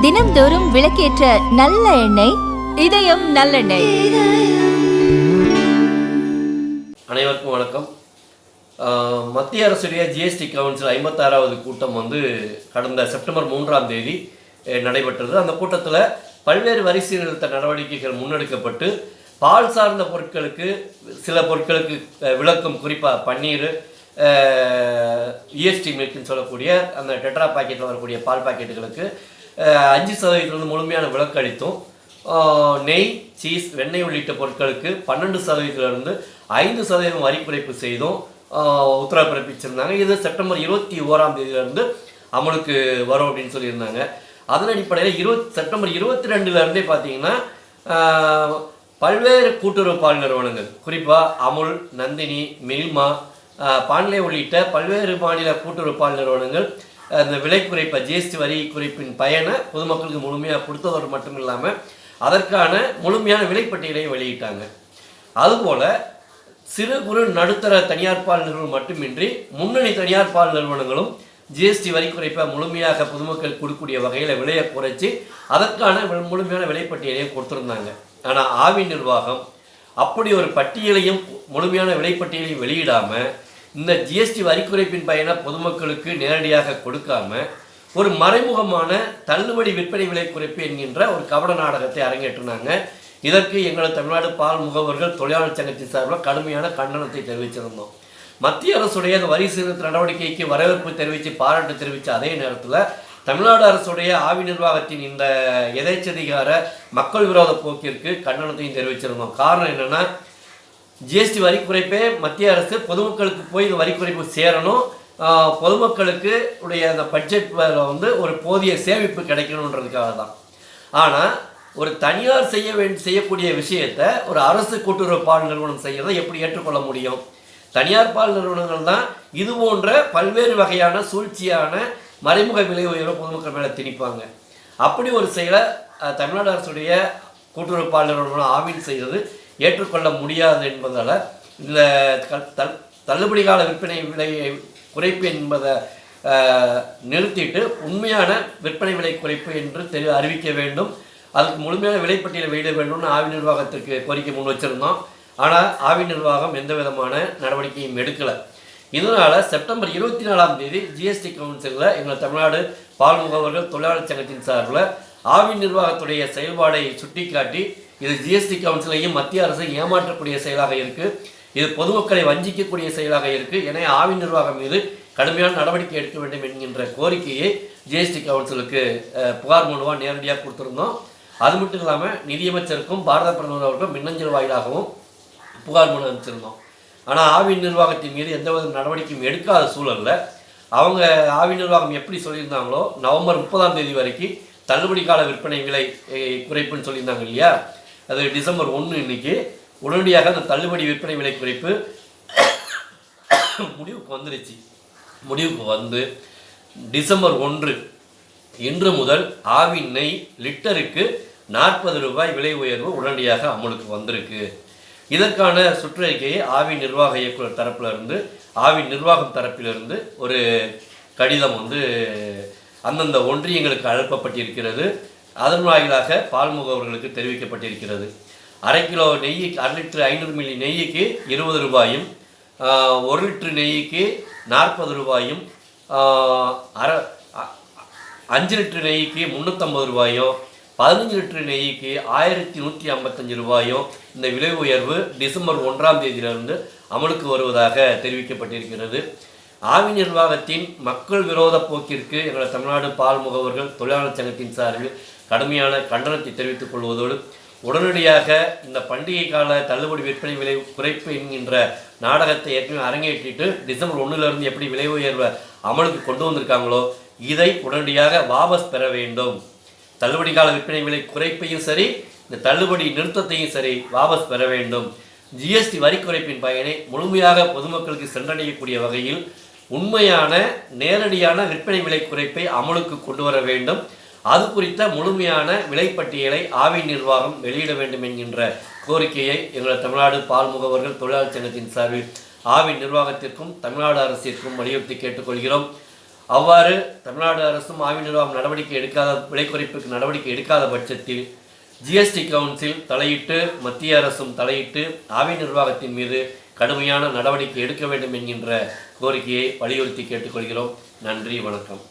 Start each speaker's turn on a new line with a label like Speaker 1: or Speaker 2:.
Speaker 1: தினம்தோறும் விளக்கேற்ற நல்ல எண்ணெய் இதயம் நல்லெண்ணெய்.
Speaker 2: அனைவருக்கும் வணக்கம். மத்திய அரசுடைய ஜிஎஸ்டி கவுன்சில் 56வது கூட்டம் கடந்த செப்டம்பர் 3ஆம் தேதி நடைபெற்றது. அந்த கூட்டத்தில் பல்வேறு வரி சீர்திருத்த நடவடிக்கைகள் முன்னெடுக்கப்பட்டு பால் சார்ந்த பொருட்களுக்கு சில பொருட்களுக்கு விளக்கம், குறிப்பாக பன்னீர், இஎஸ்டி மில்க்னு சொல்லக்கூடிய அந்த டெட்ரா பாக்கெட்டில் வரக்கூடிய பால் பாக்கெட்டுகளுக்கு 5% முழுமையான விலக்கு அளித்தும், நெய், சீஸ், வெண்ணெய் உள்ளிட்ட பொருட்களுக்கு 12% 5% வரி குறைப்பு செய்தும் உத்தரவு பிறப்பிச்சிருந்தாங்க. இது செப்டம்பர் 21ஆம் தேதியிலிருந்து அமலுக்கு வரும் அப்படின்னு சொல்லியிருந்தாங்க. அதன் அடிப்படையில் செப்டம்பர் 22லேருந்தே பார்த்தீங்கன்னா பல்வேறு கூட்டுறவு பால் நிறுவனங்கள், குறிப்பாக அமுல், நந்தினி, மில்மா, பாண்லே உள்ளிட்ட பல்வேறு மாநில கூட்டுறவு பால் நிறுவனங்கள் அந்த விலை குறைப்பை, ஜிஎஸ்டி வரி குறைப்பின் பயனை பொதுமக்களுக்கு முழுமையாக கொடுத்ததோடு மட்டும் இல்லாமல் அதற்கான முழுமையான விலைப்பட்டியலை வெளியிட்டாங்க. அதுபோல் சிறு குறு நடுத்தர தனியார் பால் நிறுவனம் மட்டுமின்றி முன்னணி தனியார் பால் நிறுவனங்களும் ஜிஎஸ்டி வரி குறைப்பை முழுமையாக பொதுமக்கள் கொடுக்கக்கூடிய வகையில் விலையை குறைச்சி அதற்கான முழுமையான விலைப்பட்டியலையும் கொடுத்துருந்தாங்க. ஆனால் ஆவி நிர்வாகம் அப்படி ஒரு பட்டியலையும் முழுமையான விலைப்பட்டியலையும் வெளியிடாமல் இந்த ஜிஎஸ்டி வரி குறைப்பின் பயனை பொதுமக்களுக்கு நேரடியாக கொடுக்காம ஒரு மறைமுகமான தள்ளுபடி விற்பனை விலை குறைப்பு என்கின்ற ஒரு கபட நாடகத்தை அரங்கேற்றினாங்க. இதற்கு எங்களது தமிழ்நாடு பால் முகவர்கள் தொழிலாளர் சங்கத்தின் சார்பில் கடுமையான கண்டனத்தை தெரிவிச்சிருந்தோம். மத்திய அரசுடைய அந்த வரி சீர்திருத்த நடவடிக்கைக்கு வரவேற்பு தெரிவித்து பாராட்டு தெரிவித்த அதே நேரத்தில் தமிழ்நாடு அரசுடைய ஆவி நிர்வாகத்தின் இந்த எதேச்சதிகார மக்கள் விரோத போக்கிற்கு கண்டனத்தையும் தெரிவிச்சிருந்தோம். காரணம் என்னென்னா, ஜிஎஸ்டி வரி குறைப்பே மத்திய அரசு பொதுமக்களுக்கு போய் இந்த வரி குறைப்பு சேரணும், பொதுமக்களுக்கு உடைய அந்த பட்ஜெட்டில் ஒரு போதிய சேமிப்பு கிடைக்கணுன்றதுக்காக தான். ஆனால் ஒரு தனியார் செய்யக்கூடிய விஷயத்தை ஒரு அரசு கூட்டுறவு பால் நிறுவனம் செய்யறதை எப்படி ஏற்றுக்கொள்ள முடியும்? தனியார் பால் நிறுவனங்கள் தான் இது போன்ற பல்வேறு வகையான சூழ்ச்சியான மறைமுக விலை உயர்வு பொதுமக்கள் மேலே திணிப்பாங்க. அப்படி ஒரு செயலை தமிழ்நாடு அரசுடைய கூட்டுறவு பால் நிறுவனம் ஆவின் செய்வது ஏற்றுக்கொள்ள முடியாது என்பதால் இந்த தள்ளுபடி கால விற்பனை விலை குறைப்பு என்பதை நிறுத்திட்டு உண்மையான விற்பனை விலை குறைப்பு என்று அறிவிக்க வேண்டும். அதுக்கு முழுமையான விலைப்பட்டியலை வெளியிட வேண்டும்னு ஆவி நிர்வாகத்திற்கு கோரிக்கை முன் வச்சிருந்தோம். ஆனால் ஆவி நிர்வாகம் எந்த விதமான நடவடிக்கையும் எடுக்கலை. இதனால் செப்டம்பர் 24ஆம் தேதி ஜிஎஸ்டி கவுன்சிலில் எங்கள் தமிழ்நாடு பால் முகவர்கள் தொழிலாளர் சங்கத்தின் சார்பில் ஆவி நிர்வாகத்துடைய செயல்பாடை சுட்டிக்காட்டி, இது ஜிஎஸ்டி கவுன்சிலையும் மத்திய அரசை ஏமாற்றக்கூடிய செயலாக இருக்குது, இது பொதுமக்களை வஞ்சிக்கக்கூடிய செயலாக இருக்குது, என ஆவி நிர்வாகம் மீது கடுமையான நடவடிக்கை எடுக்க வேண்டும் என்கின்ற கோரிக்கையை ஜிஎஸ்டி கவுன்சிலுக்கு புகார் மனுவாக நேரடியாக கொடுத்துருந்தோம். அது மட்டும் இல்லாமல் நிதியமைச்சருக்கும் பாரத பிரதமர் அவருக்கும் மின்னஞ்சல் வாயிலாகவும் புகார் மனு அனுப்பிச்சிருந்தோம். ஆனால் ஆவி நிர்வாகத்தின் மீது எந்தவித நடவடிக்கையும் எடுக்காத சூழலில் அவங்க ஆவி நிர்வாகம் எப்படி சொல்லியிருந்தாங்களோ நவம்பர் 30ஆம் தேதி வரைக்கும் தள்ளுபடி கால விற்பனை விலை குறைப்புன்னு சொல்லியிருந்தாங்க இல்லையா, அது டிசம்பர் 1 இன்னைக்கு உடனடியாக அந்த தள்ளுபடி விற்பனை விலை குறைப்பு முடிவுக்கு வந்து டிசம்பர் 1 இன்று முதல் ஆவி நெய் லிட்டருக்கு 40 ரூபாய் விலை உயர்வு உடனடியாக அமலுக்கு வந்திருக்கு. இதற்கான சுற்றறிக்கையை ஆவி நிர்வாக இயக்குனர் தரப்பிலிருந்து, ஆவி நிர்வாகம் தரப்பிலிருந்து ஒரு கடிதம் அந்தந்த ஒன்றியங்களுக்கு அனுப்பப்பட்டிருக்கிறது. அதன் வாயிலாக பால் முகவர்களுக்கு தெரிவிக்கப்பட்டிருக்கிறது. 1/2 கிலோ நெய்க்கு 1/2 லிட்டர் 500 மில்லி நெய்யுக்கு 20 ரூபாயும், 1 லிட்டர் நெய்யுக்கு 40 ரூபாயும், 5 லிட்டர் நெய்யுக்கு 350 ரூபாயும், 15 லிட்டர் நெய்யுக்கு 1155 ரூபாயும் இந்த விலை உயர்வு டிசம்பர் 1ஆம் தேதியிலிருந்து அமலுக்கு வருவதாக தெரிவிக்கப்பட்டிருக்கிறது. ஆவி நிர்வாகத்தின் மக்கள் விரோத போக்கிற்கு எங்கள் தமிழ்நாடு பால் முகவர்கள் தொழிலாளர் சங்கத்தின் சார்பில் கடுமையான கண்டனத்தை தெரிவித்துக் கொள்வதோடு, உடனடியாக இந்த பண்டிகை கால தள்ளுபடி விற்பனை விலை குறைப்பு என்கின்ற நாடகத்தை ஏற்கனவே அரங்கேற்றிட்டு டிசம்பர் 1லிருந்து எப்படி விலை உயர்வை அமலுக்கு கொண்டு வந்திருக்காங்களோ இதை உடனடியாக வாபஸ் பெற வேண்டும். தள்ளுபடி கால விற்பனை விலை குறைப்பையும் சரி, இந்த தள்ளுபடி நிறுத்தத்தையும் சரி வாபஸ் பெற வேண்டும். ஜிஎஸ்டி வரி குறைப்பின் பயனை முழுமையாக பொதுமக்களுக்கு சென்றடையக்கூடிய வகையில் உண்மையான நேரடியான விற்பனை விலை குறைப்பை அமலுக்கு கொண்டு வர வேண்டும். அது குறித்த முழுமையான விலைப்பட்டியலை ஆவி நிர்வாகம் வெளியிட வேண்டும் என்கின்ற கோரிக்கையை எங்கள் தமிழ்நாடு பால் முகவர்கள் தொழிலாளர் சங்கத்தின் சார்பில் ஆவி நிர்வாகத்திற்கும் தமிழ்நாடு அரசிற்கும் வலியுறுத்தி கேட்டுக்கொள்கிறோம். அவ்வாறு தமிழ்நாடு அரசும் ஆவி நிர்வாகம் விலை குறைப்புக்கு நடவடிக்கை எடுக்காத பட்சத்தில் ஜிஎஸ்டி கவுன்சில் தலையிட்டு மத்திய அரசும் தலையிட்டு ஆவி நிர்வாகத்தின் மீது கடுமையான நடவடிக்கை எடுக்க வேண்டும் என்கின்ற கோரிக்கையை வலியுறுத்தி கேட்டுக்கொள்கிறோம். நன்றி, வணக்கம்.